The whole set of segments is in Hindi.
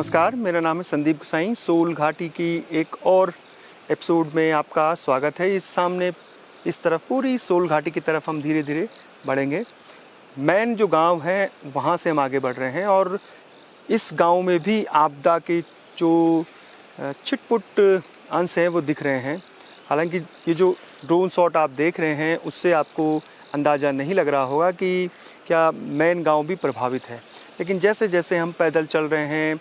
नमस्कार, मेरा नाम है संदीप गुसाई। सोल घाटी की एक और एपिसोड में आपका स्वागत है। इस सामने इस तरफ पूरी सोल घाटी की तरफ हम धीरे धीरे बढ़ेंगे। मैन जो गांव है वहां से हम आगे बढ़ रहे हैं और इस गांव में भी आपदा के जो छिटपुट अंश हैं वो दिख रहे हैं। हालांकि ये जो ड्रोन शॉट आप देख रहे हैं उससे आपको अंदाज़ा नहीं लग रहा होगा कि क्या मैन गांव भी प्रभावित है, लेकिन जैसे जैसे हम पैदल चल रहे हैं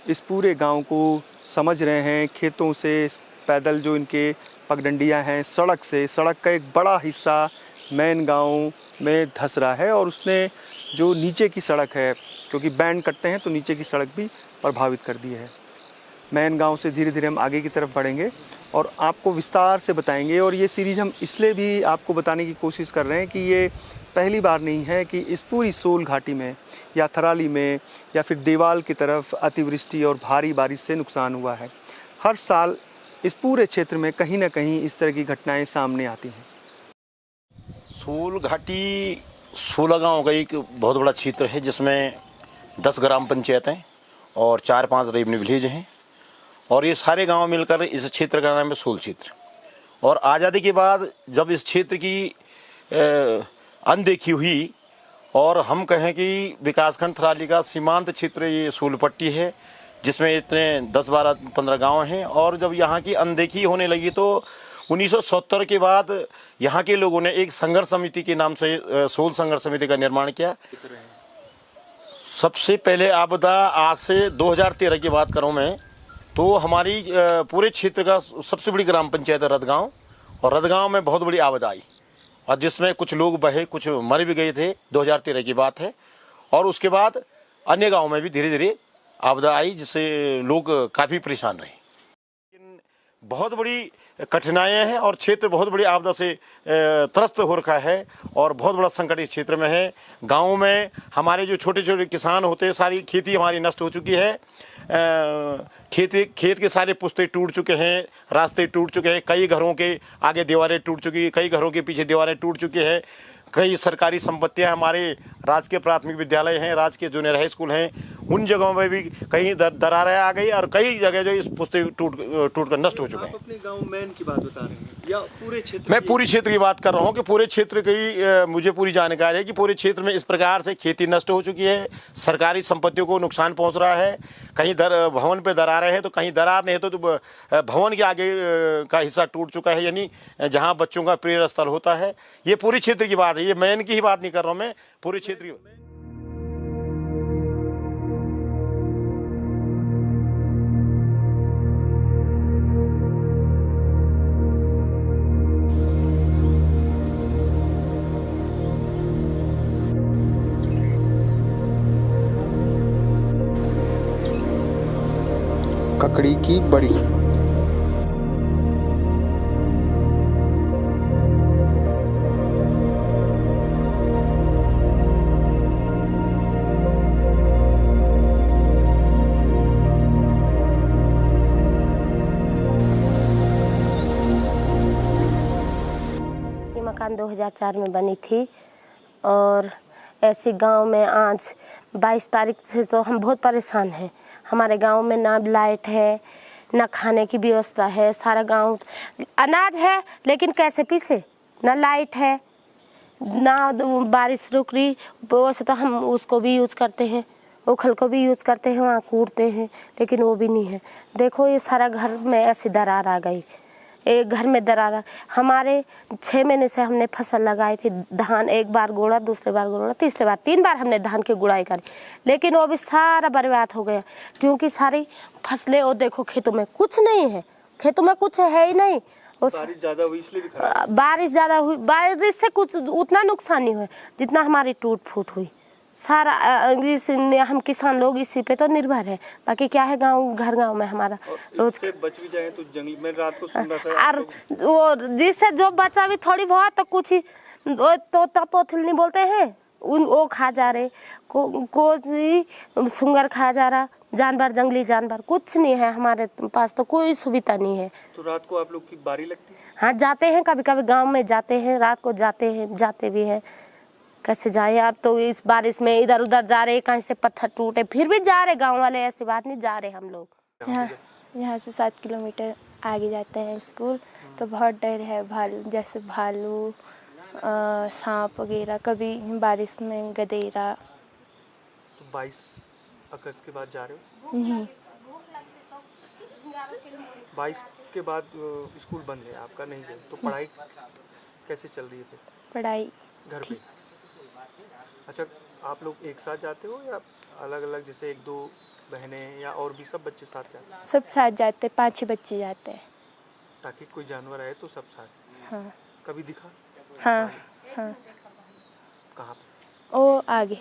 इस पूरे गांव को समझ रहे हैं, खेतों से पैदल जो इनके पगडंडियां हैं, सड़क का एक बड़ा हिस्सा मैन गांव में धंस रहा है और उसने जो नीचे की सड़क है, क्योंकि बैंड कटते हैं तो नीचे की सड़क भी प्रभावित कर दी है। मैन गांव से धीरे धीरे हम आगे की तरफ बढ़ेंगे और आपको विस्तार से बताएंगे। और ये सीरीज़ हम इसलिए भी आपको बताने की कोशिश कर रहे हैं कि ये पहली बार नहीं है कि इस पूरी सोल घाटी में या थराली में या फिर देवाल की तरफ अतिवृष्टि और भारी बारिश से नुकसान हुआ है। हर साल इस पूरे क्षेत्र में कहीं ना कहीं इस तरह की घटनाएं सामने आती हैं। सोल घाटी 16 गाँव का एक बहुत बड़ा क्षेत्र है जिसमें 10 ग्राम पंचायतें और 4-5 रेवेन्यू विलेज हैं और ये सारे गांव मिलकर इस क्षेत्र का नाम है सोल क्षेत्र। और आज़ादी के बाद जब इस क्षेत्र की अनदेखी हुई और हम कहें कि विकासखंड थराली का सीमांत क्षेत्र ये सोल पट्टी है जिसमें इतने 10-12-15 गांव हैं। और जब यहाँ की अनदेखी होने लगी तो 1970 के बाद यहाँ के लोगों ने एक संघर्ष समिति के नाम से सोल संघर्ष समिति का निर्माण किया। सबसे पहले आपदा आज से 2013 की बात करूँ मैं तो हमारी पूरे क्षेत्र का सबसे बड़ी ग्राम पंचायत है रदगांव और रदगांव में बहुत बड़ी आपदा आई और जिसमें कुछ लोग बहे, कुछ मर भी गए थे। 2013 की बात है। और उसके बाद अन्य गांव में भी धीरे धीरे आपदा आई जिससे लोग काफ़ी परेशान रहे। लेकिन बहुत बड़ी कठिनाइयाँ हैं और क्षेत्र बहुत बड़ी आपदा से त्रस्त हो रखा है और बहुत बड़ा संकट इस क्षेत्र में है। गाँव में हमारे जो छोटे छोटे किसान होते हैं, सारी खेती हमारी नष्ट हो चुकी है। खेत के सारे पुस्ते टूट चुके हैं, रास्ते टूट चुके हैं, कई घरों के आगे दीवारें टूट चुकी हैं, कई घरों के पीछे दीवारें टूट चुकी हैं। कई सरकारी संपत्तियां, हमारे राजकीय प्राथमिक विद्यालय हैं, राजकीय जूनियर हाई स्कूल हैं, उन जगहों में भी कहीं दरारें आ गई और कई जगह जो इस पुस्ते टूट कर नष्ट हो चुके हैं। आप अपने गांव मैन की बात बता रहे हैं या पूरे क्षेत्र? मैं पूरे क्षेत्र की बात कर रहा हूँ कि पूरे क्षेत्र की मुझे पूरी जानकारी है कि पूरे क्षेत्र में इस प्रकार से खेती नष्ट हो चुकी है, सरकारी संपत्तियों को नुकसान पहुँच रहा है। कहीं भवन पे दरारें हैं तो कहीं दरार नहीं है तो भवन के आगे का हिस्सा टूट चुका है, यानी जहाँ बच्चों का प्रेरण स्थल होता है। ये पूरे क्षेत्र की बात है, ये मैन की ही बात नहीं कर रहा हूँ मैं, पूरे क्षेत्र की। ककड़ी की बड़ी मकान 2004 में बनी थी और ऐसे गांव में आज 22 तारीख से तो हम बहुत परेशान हैं। हमारे गांव में ना लाइट है, ना खाने की व्यवस्था है। सारा गांव अनाज है लेकिन कैसे पीसे, ना लाइट है, ना बारिश रुक रही। वैसे तो हम उसको भी यूज़ करते हैं, उखल को भी यूज़ करते हैं, वहाँ कूटते हैं, लेकिन वो भी नहीं है। देखो ये सारा घर में ऐसी दरार आ गई, एक घर में दरार। हमारे 6 महीने से हमने फसल लगाई थी, धान एक बार गोड़ा, दूसरे बार गोड़ा, तीसरे बार 3 बार हमने धान की गुड़ाई करी, लेकिन वो भी सारा बर्बाद हो गया क्योंकि सारी फसलें, और देखो खेतों में कुछ नहीं है, खेतों में कुछ है ही नहीं। बारिश ज़्यादा हुई इसलिए भी खराब। बारिश ज़्यादा हुई, बारिश से कुछ उतना नुकसान नहीं हुआ जितना हमारी टूट फूट हुई। सारा हम किसान लोग इसी पे तो निर्भर है। बाकी क्या है, गांव में हमारा रोज से बच भी जाए तो जंगल में रात को सुन रहा था वो जिससे जो बचा भी थोड़ी बहुत तो कुछ ही तो तपोथिल नहीं बोलते हैं, वो खा जा रहे, को सुंगर खा जा रहा, जानवर, जंगली जानवर कुछ नहीं है हमारे पास, तो कोई सुविधा नहीं है। तो रात को आप लोग की बारी लगती है? हाँ जाते हैं, कभी कभी गांव में जाते हैं, रात को जाते भी हैं। कैसे जाए। आप तो इस बारिश में इधर उधर जा रहे, कहीं से पत्थर टूटे, फिर भी जा रहे। गांव वाले ऐसी बात नहीं, जा रहे हम लोग। यहाँ से 7 किलोमीटर आगे जाते हैं स्कूल, तो बहुत डर है। जैसे भालू, सांप वगैरह, कभी बारिश में गधेरा। तो 22 अगस्त के बाद जा रहे हो? नहीं, 22 के बाद स्कूल बंद है आपका, नहीं गए तो पढ़ाई कैसे चल रही है फिर? पढ़ाई घर पे? अच्छा, आप लोग एक साथ जाते हो या अलग अलग, जैसे 1-2 बहनें या और भी सब बच्चे साथ जाते हैं? सब साथ जाते, 5-6 बच्चे जाते हैं। ताकि कोई जानवर आए तो सब साथ। हाँ कभी दिखा? हाँ हाँ। कहाँ पे? वो आगे,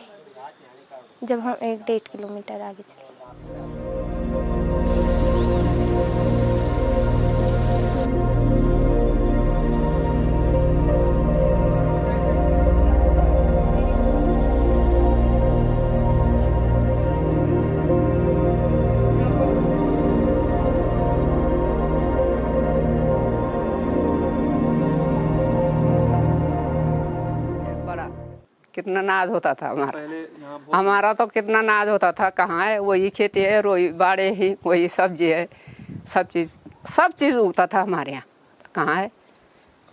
जब हम 1-1.5 किलोमीटर आगे चले। कितना नाज होता था हमारा। पहले यहाँ बहुत हमारा तो कितना नाज होता था। कहाँ है, वही खेती है, वही बाड़े ही, वही सब्जी है, सब चीज़ उगता था हमारे यहाँ। कहाँ है,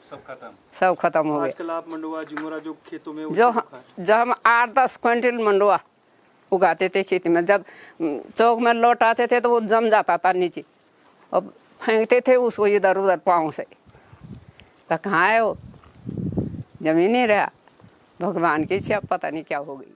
सब खत्म हो गया। आजकल आप मंडुआ जिमोरा जो खेतों में जब हम 8-10 क्विंटल मंडुआ उगाते थे खेती में, जब चौक में लौट आते थे तो वो जम जाता था नीचे, और फेंकते थे उसको इधर उधर पाँव से। तो कहाँ है, वो जमीन ही रहा। भगवान की इच्छा, पता नहीं क्या हो गई।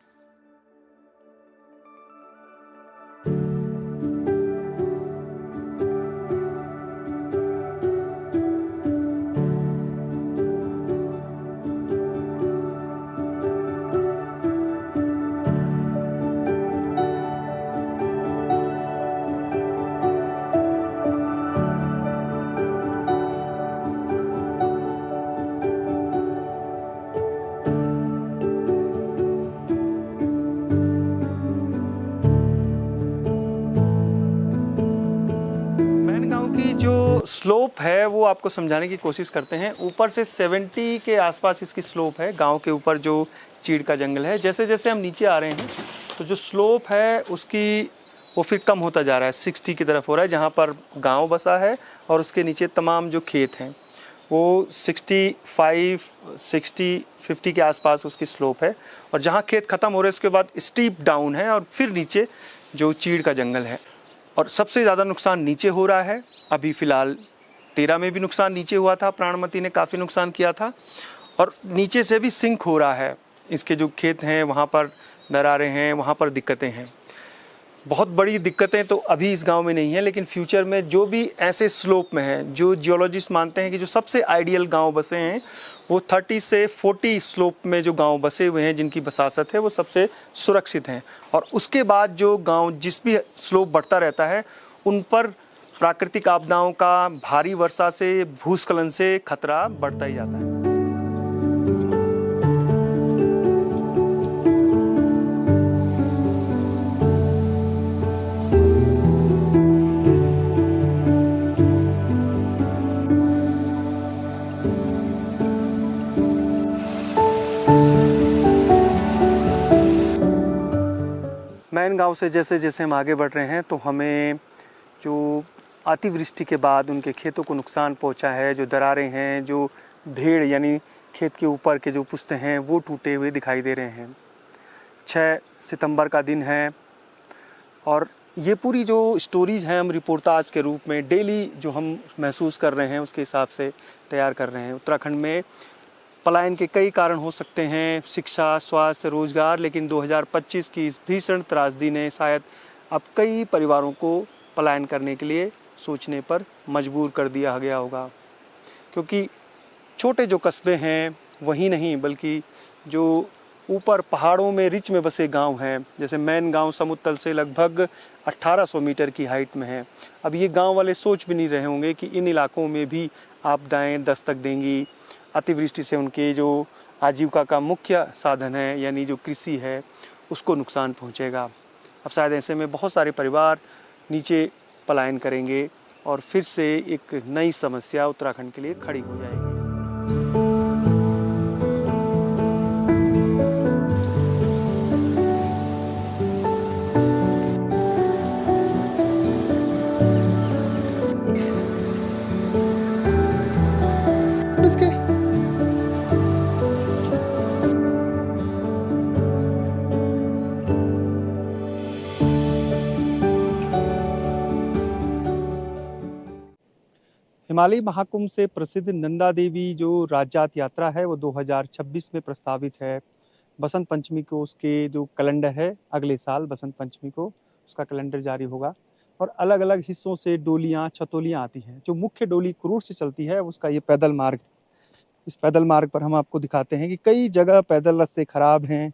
स्लोप है वो आपको समझाने की कोशिश करते हैं। ऊपर से 70 के आसपास इसकी स्लोप है। गांव के ऊपर जो चीड़ का जंगल है, जैसे जैसे हम नीचे आ रहे हैं तो जो स्लोप है उसकी वो फिर कम होता जा रहा है, 60 की तरफ हो रहा है, जहां पर गांव बसा है और उसके नीचे तमाम जो खेत हैं वो 65, 60, 50 के आसपास उसकी स्लोप है। और जहां खेत ख़त्म हो रहे हैं उसके बाद स्टीप डाउन है और फिर नीचे जो चीड़ का जंगल है। और सबसे ज़्यादा नुकसान नीचे हो रहा है। अभी फ़िलहाल 13 में भी नुकसान नीचे हुआ था, प्राणमती ने काफ़ी नुकसान किया था, और नीचे से भी सिंक हो रहा है। इसके जो खेत हैं वहाँ पर दरारें हैं, वहाँ पर दिक्कतें हैं। बहुत बड़ी दिक्कतें तो अभी इस गांव में नहीं है, लेकिन फ्यूचर में जो भी ऐसे स्लोप में है, जो जियोलॉजिस्ट मानते हैं कि जो सबसे आइडियल गांव बसे हैं वो 30 से 40 स्लोप में जो गांव बसे हुए हैं, जिनकी बसासत है वो सबसे सुरक्षित हैं। और उसके बाद जो गांव जिस भी स्लोप बढ़ता रहता है उन पर प्राकृतिक आपदाओं का, भारी वर्षा से, भूस्खलन से खतरा बढ़ता ही जाता है। मैन गांव से जैसे जैसे हम आगे बढ़ रहे हैं तो हमें जो अतिवृष्टि के बाद उनके खेतों को नुकसान पहुंचा है, जो दरारें हैं, जो ढेड़ यानी खेत के ऊपर के जो पुस्ते हैं वो टूटे हुए दिखाई दे रहे हैं। 6 सितंबर का दिन है और ये पूरी जो स्टोरीज हैं हम रिपोर्टाज के रूप में डेली जो हम महसूस कर रहे हैं उसके हिसाब से तैयार कर रहे हैं। उत्तराखंड में पलायन के कई कारण हो सकते हैं, शिक्षा, स्वास्थ्य, रोजगार, लेकिन 2025 की इस भीषण त्रासदी ने शायद अब कई परिवारों को पलायन करने के लिए सोचने पर मजबूर कर दिया गया होगा। क्योंकि छोटे जो कस्बे हैं वही नहीं, बल्कि जो ऊपर पहाड़ों में रिच में बसे गांव हैं, जैसे मैन गांव समुद्र तल से लगभग 1800 मीटर की हाइट में है। अब ये गांव वाले सोच भी नहीं रहे होंगे कि इन इलाकों में भी आपदाएं दस्तक देंगी। अतिवृष्टि से उनके जो आजीविका का मुख्य साधन है यानी जो कृषि है उसको नुकसान पहुंचेगा। अब शायद ऐसे में बहुत सारे परिवार नीचे पलायन करेंगे और फिर से एक नई समस्या उत्तराखंड के लिए खड़ी हो जाएगी। हिमालय महाकुंभ से प्रसिद्ध नंदा देवी जो राज्यात यात्रा है वो 2026 में प्रस्तावित है। बसंत पंचमी को उसके जो कैलेंडर है, अगले साल बसंत पंचमी को उसका कैलेंडर जारी होगा और अलग अलग हिस्सों से डोलियाँ छतोलियाँ आती हैं। जो मुख्य डोली क्रूर से चलती है उसका ये पैदल मार्ग, इस पैदल मार्ग पर हम आपको दिखाते हैं कि कई जगह पैदल रास्ते खराब हैं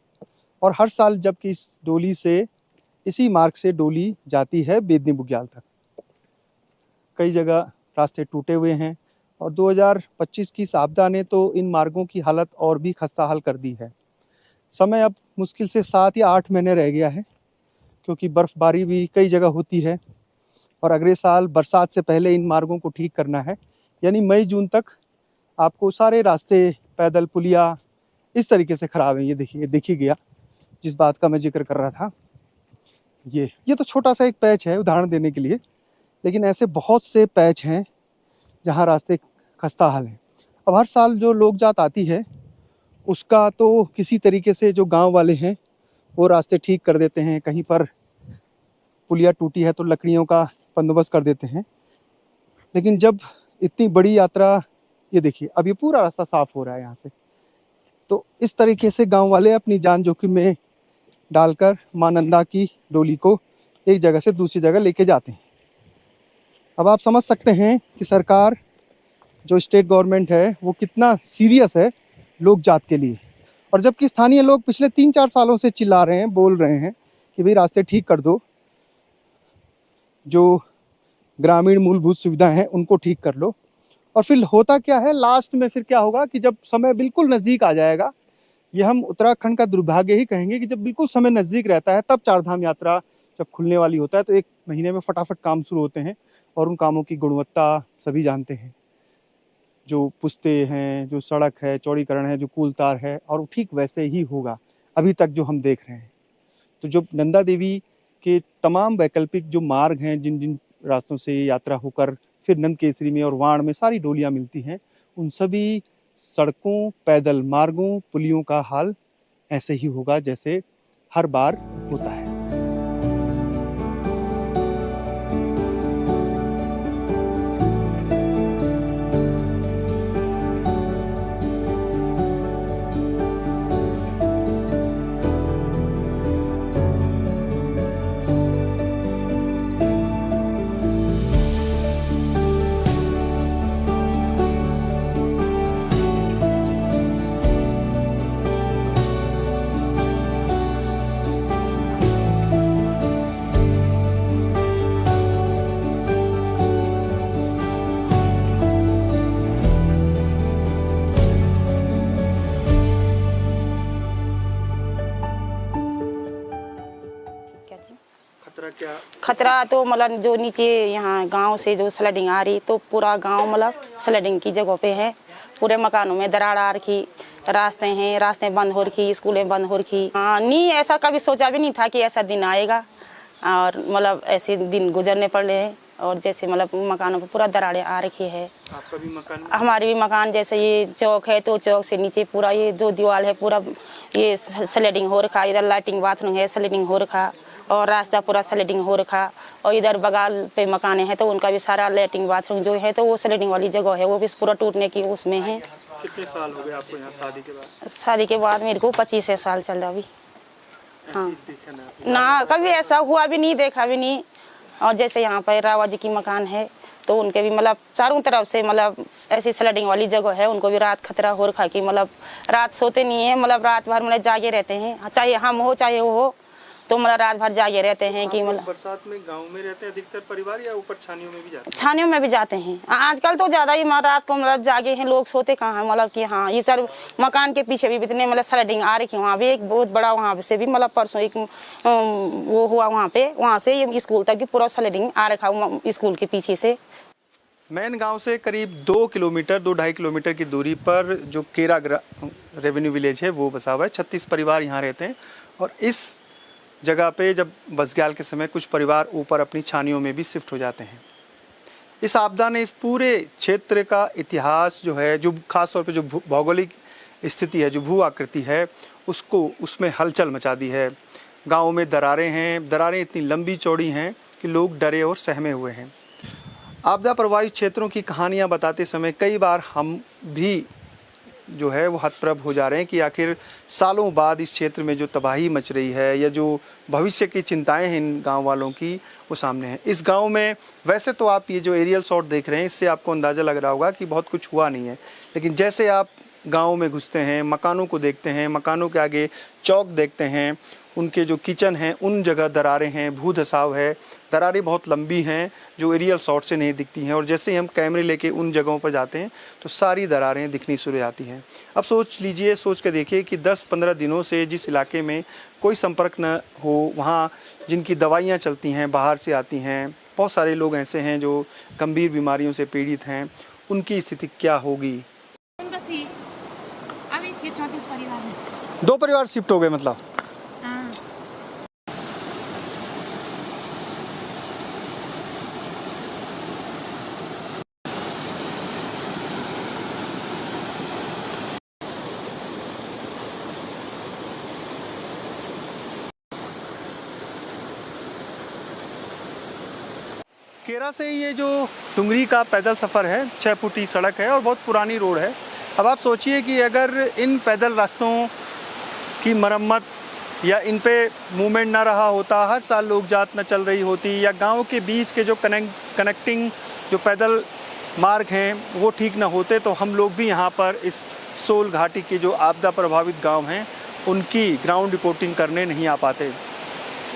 और हर साल जबकि इस डोली से, इसी मार्ग से डोली जाती है बेदनी बुग्याल तक, कई जगह रास्ते टूटे हुए हैं और 2025 की इस आपदा ने तो इन मार्गों की हालत और भी खस्ताहाल कर दी है। समय अब मुश्किल से 7 या 8 महीने रह गया है क्योंकि बर्फबारी भी कई जगह होती है और अगले साल बरसात से पहले इन मार्गों को ठीक करना है। यानी मई जून तक आपको सारे रास्ते, पैदल पुलिया इस तरीके से ख़राब हैं। ये देखिए, देखिए गया जिस बात का मैं जिक्र कर रहा था। ये तो छोटा सा एक पैच है उदाहरण देने के लिए, लेकिन ऐसे बहुत से पैच हैं जहाँ रास्ते खस्ताहाल हैं। अब हर साल जो लोग जात आती है उसका तो किसी तरीके से जो गांव वाले हैं वो रास्ते ठीक कर देते हैं। कहीं पर पुलिया टूटी है तो लकड़ियों का बंदोबस्त कर देते हैं। लेकिन जब इतनी बड़ी यात्रा, ये देखिए अब ये पूरा रास्ता साफ हो रहा है यहाँ से, तो इस तरीके से गांव वाले अपनी जान जोखिम में डालकर मां नंदा की डोली को एक जगह से दूसरी जगह लेके जाते हैं। अब आप समझ सकते हैं कि सरकार, जो स्टेट गवर्नमेंट है, वो कितना सीरियस है लोक जात के लिए। और जबकि स्थानीय लोग पिछले 3-4 सालों से चिल्ला रहे हैं, बोल रहे हैं कि भाई रास्ते ठीक कर दो, जो ग्रामीण मूलभूत सुविधाएं हैं उनको ठीक कर लो। और फिर होता क्या है, लास्ट में फिर क्या होगा कि जब समय बिल्कुल नज़दीक आ जाएगा, ये हम उत्तराखंड का दुर्भाग्य ही कहेंगे कि जब बिल्कुल समय नज़दीक रहता है तब चारधाम यात्रा जब खुलने वाली होता है तो 1 महीने में फटाफट काम शुरू होते हैं और उन कामों की गुणवत्ता सभी जानते हैं। जो पुस्ते हैं, जो सड़क है, चौड़ीकरण है, जो पुल तार है, और वो ठीक वैसे ही होगा अभी तक जो हम देख रहे हैं। तो जो नंदा देवी के तमाम वैकल्पिक जो मार्ग हैं, जिन जिन रास्तों से यात्रा होकर फिर नंद केसरी में और वाण में सारी डोलियाँ मिलती हैं, उन सभी सड़कों, पैदल मार्गों, पुलियों का हाल ऐसे ही होगा जैसे हर बार होता है। खतरा तो मतलब जो नीचे यहाँ गांव से जो स्लडिंग आ रही, तो पूरा गांव मतलब स्लडिंग की जगह पे है। पूरे मकानों में दरार आ रखी, रास्ते हैं, रास्ते बंद हो रखी, स्कूलें बंद हो रखी। हाँ, नहीं ऐसा कभी सोचा भी नहीं था कि ऐसा दिन आएगा और मतलब ऐसे दिन गुजरने पड़ रहे हैं। और जैसे मतलब मकानों पर पूरा दरारें आ रखी है। आपका भी मकान? हमारी भी मकान, जैसे ये चौक है तो चौक से नीचे पूरा ये जो दीवार है पूरा ये स्लडिंग हो रखा। इधर लैट्रिन बाथरूम है, स्लडिंग हो रखा, और रास्ता पूरा स्लडिंग हो रखा। और इधर बगल पे मकान है तो उनका भी सारा लैट्रिन बाथरूम जो है तो वो स्लडिंग वाली जगह है, वो भी पूरा टूटने की उसमें है। कितने साल हो गए आपको यहाँ शादी के बाद? शादी के बाद मेरे को 25 साल चल रहा अभी। हाँ ना, कभी ऐसा हुआ भी नहीं, देखा भी नहीं। और जैसे यहाँ पर रावा जी की मकान है तो उनके भी मतलब चारों तरफ से मतलब ऐसी स्लडिंग वाली जगह है, उनको भी रात खतरा हो रखा कि मतलब रात सोते नहीं है, मतलब रात भर मतलब जागे रहते हैं, चाहे हम हो चाहे वो हो, तो मतलब रात भर जागे रहते हैं कि मतलब। बरसात में गांव में रहते हैं अधिकतर परिवार या ऊपर छानियों में भी जाते हैं? छानियों में भी जाते हैं आजकल तो ज़्यादा ही, रात को मतलब जागे हैं लोग, सोते कहाँ हैं मतलब कि हाँ। ये सर मकान के पीछे भी इतने मतलब स्लडिंग आ रही है, वहाँ भी एक बहुत बड़ा, वहाँ से भी मतलब परसों एक वो हुआ वहाँ पे, वहाँ से ये स्कूल तक भी पूरा स्लडिंग आ रखा स्कूल के पीछे से। मैन गांव से करीब 2 किलोमीटर 2-2.5 किलोमीटर की दूरी पर जो केरा रेवेन्यू विलेज है वो बसा हुआ है। 36 परिवार यहाँ रहते हैं और इस जगह पे जब बसग्याल के समय कुछ परिवार ऊपर अपनी छानियों में भी शिफ्ट हो जाते हैं। इस आपदा ने इस पूरे क्षेत्र का इतिहास जो है, जो खास तौर पे जो भौगोलिक स्थिति है, जो भू आकृति है, उसमें हलचल मचा दी है। गाँव में दरारें हैं, दरारें इतनी लंबी चौड़ी हैं कि लोग डरे और सहमे हुए हैं। आपदा प्रभावित क्षेत्रों की कहानियाँ बताते समय कई बार हम भी जो है वो हतप्रभ हो जा रहे हैं कि आखिर सालों बाद इस क्षेत्र में जो तबाही मच रही है या जो भविष्य की चिंताएं हैं इन गांव वालों की वो सामने है। इस गांव में वैसे तो आप ये जो एरियल शॉट देख रहे हैं इससे आपको अंदाज़ा लग रहा होगा कि बहुत कुछ हुआ नहीं है, लेकिन जैसे आप गांव में घुसते हैं, मकानों को देखते हैं, मकानों के आगे चौक देखते हैं, उनके जो किचन हैं उन जगह दरारें हैं, भू धसाव है, दरारें बहुत लंबी हैं जो एरियल शॉट से नहीं दिखती हैं, और जैसे ही हम कैमरे लेके उन जगहों पर जाते हैं तो सारी दरारें दिखनी शुरू हो जाती हैं। अब सोच लीजिए, सोच के देखिए कि 10-15 दिनों से जिस इलाके में कोई संपर्क न हो, वहाँ जिनकी दवाइयाँ चलती हैं बाहर से आती हैं, बहुत सारे लोग ऐसे हैं जो गंभीर बीमारियों से पीड़ित हैं, उनकी स्थिति क्या होगी। 2 परिवार शिफ्ट हो गए मतलब। केरा से ये जो डुंगरी का पैदल सफ़र है, 6 फुटी सड़क है और बहुत पुरानी रोड है। अब आप सोचिए कि अगर इन पैदल रास्तों की मरम्मत या इन पे मूवमेंट ना रहा होता, हर साल लोग जात न चल रही होती, या गांव के बीच के जो कनेक्टिंग जो पैदल मार्ग हैं वो ठीक ना होते, तो हम लोग भी यहाँ पर इस सोल घाटी के जो आपदा प्रभावित गांव हैं उनकी ग्राउंड रिपोर्टिंग करने नहीं आ पाते।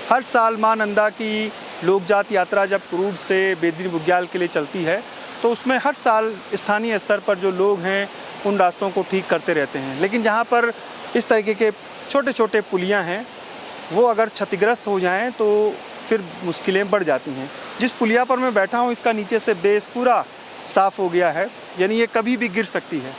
हर साल माँ नंदा की लोक जात यात्रा जब क्रूड से बेदनी बुग्याल के लिए चलती है तो उसमें हर साल स्थानीय स्तर पर जो लोग हैं उन रास्तों को ठीक करते रहते हैं, लेकिन जहाँ पर इस तरीके के छोटे छोटे पुलियाँ हैं वो अगर क्षतिग्रस्त हो जाएं तो फिर मुश्किलें बढ़ जाती हैं। जिस पुलिया पर मैं बैठा हूँ इसका नीचे से बेस पूरा साफ़ हो गया है, यानी ये कभी भी गिर सकती है।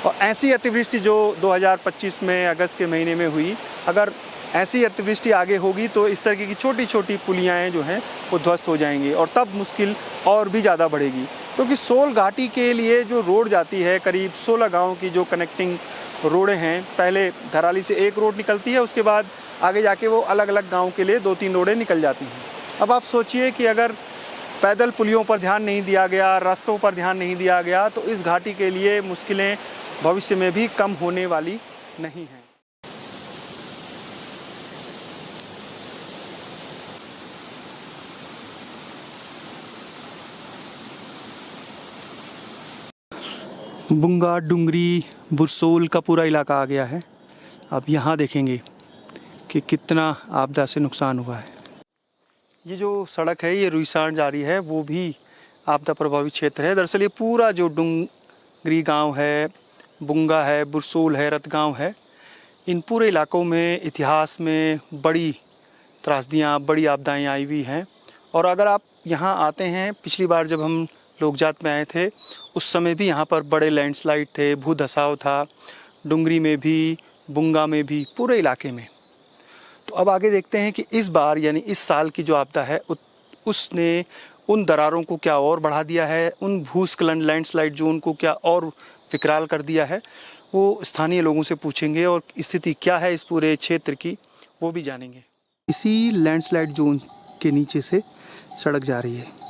और ऐसी अतिवृष्टि जो 2025 में अगस्त के महीने में हुई, अगर ऐसी अतिवृष्टि आगे होगी तो इस तरह की छोटी छोटी पुलियाएँ जो हैं वो ध्वस्त हो जाएंगी और तब मुश्किल और भी ज़्यादा बढ़ेगी, क्योंकि सोल घाटी के लिए जो रोड जाती है करीब 16 गाँव की जो कनेक्टिंग रोडें हैं, पहले धराली से एक रोड निकलती है, उसके बाद आगे जाके वो अलग अलग गाँव के लिए 2-3 रोडें निकल जाती हैं। अब आप सोचिए कि अगर पैदल पुलियों पर ध्यान नहीं दिया गया, रास्तों पर ध्यान नहीं दिया गया तो इस घाटी के लिए मुश्किलें भविष्य में भी कम होने वाली नहीं हैं। बुंगा, डुंगरी, बुरसोल का पूरा इलाका आ गया है। अब यहाँ देखेंगे कि कितना आपदा से नुकसान हुआ है। ये जो सड़क है ये रुईसाण जा रही है, वो भी आपदा प्रभावित क्षेत्र है। दरअसल ये पूरा जो डुंगरी गांव है, बुंगा है, बुरसोल है, रतगांव है, इन पूरे इलाकों में इतिहास में बड़ी त्रासदियाँ, बड़ी आपदाएँ आई हुई हैं। और अगर आप यहाँ आते हैं, पिछली बार जब हम लोकजात में आए थे उस समय भी यहाँ पर बड़े लैंडस्लाइड थे, भू धसाव था, डुंगरी में भी, बुंगा में भी, पूरे इलाके में। तो अब आगे देखते हैं कि इस बार यानी इस साल की जो आपदा है उसने उन दरारों को क्या और बढ़ा दिया है, उन भूस्खलन लैंडस्लाइड जोन को क्या और विकराल कर दिया है, वो स्थानीय लोगों से पूछेंगे और स्थिति क्या है इस पूरे क्षेत्र की वो भी जानेंगे। इसी लैंडस्लाइड जोन के नीचे से सड़क जा रही है।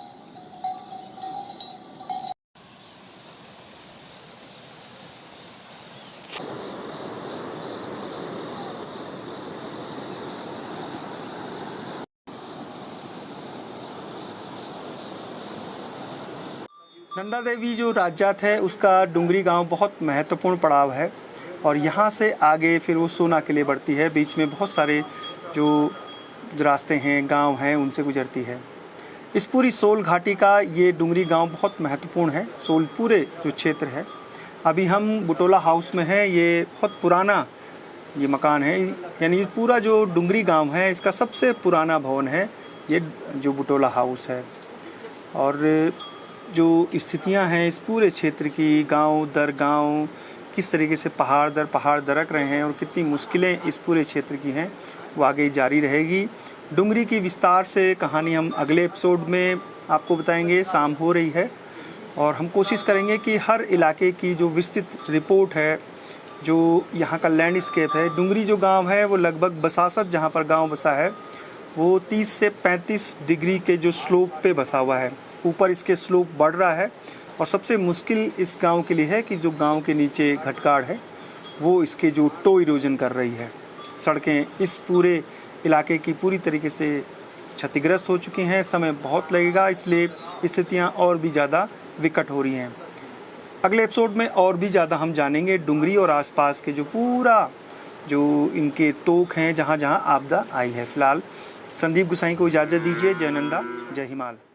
नंदा देवी जो राज्यात है उसका डुंगरी गांव बहुत महत्वपूर्ण पड़ाव है और यहाँ से आगे फिर वो सोना के लिए बढ़ती है। बीच में बहुत सारे जो रास्ते हैं, गांव हैं, उनसे गुजरती है। इस पूरी सोल घाटी का ये डुंगरी गांव बहुत महत्वपूर्ण है। सोल पूरे जो क्षेत्र है, अभी हम बुटोला हाउस में हैं। ये बहुत पुराना ये मकान है, यानी पूरा जो डुंगरी गांव है इसका सबसे पुराना भवन है ये जो बुटोला हाउस है। और जो स्थितियां हैं इस पूरे क्षेत्र की, गांव दर गांव किस तरीके से पहाड़ दर पहाड़ दरक रहे हैं और कितनी मुश्किलें इस पूरे क्षेत्र की हैं, वो आगे जारी रहेगी। डुंगरी की विस्तार से कहानी हम अगले एपिसोड में आपको बताएंगे। शाम हो रही है और हम कोशिश करेंगे कि हर इलाके की जो विस्तृत रिपोर्ट है, जो यहाँ का लैंडस्केप है, डुंगरी जो गांव है वो लगभग बसासत जहाँ पर गांव बसा है वो 30 से 35 डिग्री के जो स्लोप पे बसा हुआ है। ऊपर इसके स्लोप बढ़ रहा है और सबसे मुश्किल इस गांव के लिए है कि जो गांव के नीचे घटकाड़ है वो इसके जो टो इरोजन कर रही है। सड़कें इस पूरे इलाके की पूरी तरीके से क्षतिग्रस्त हो चुकी हैं। समय बहुत लगेगा, इसलिए स्थितियां और भी ज़्यादा विकट हो रही हैं। अगले एपिसोड में और भी ज़्यादा हम जानेंगे डुंगरी और आसपास के जो पूरा जो इनके तोक हैं जहाँ जहाँ आपदा आई है। फिलहाल संदीप गुसाई को इजाज़त दीजिए। जय नंदा, जय हिमाल।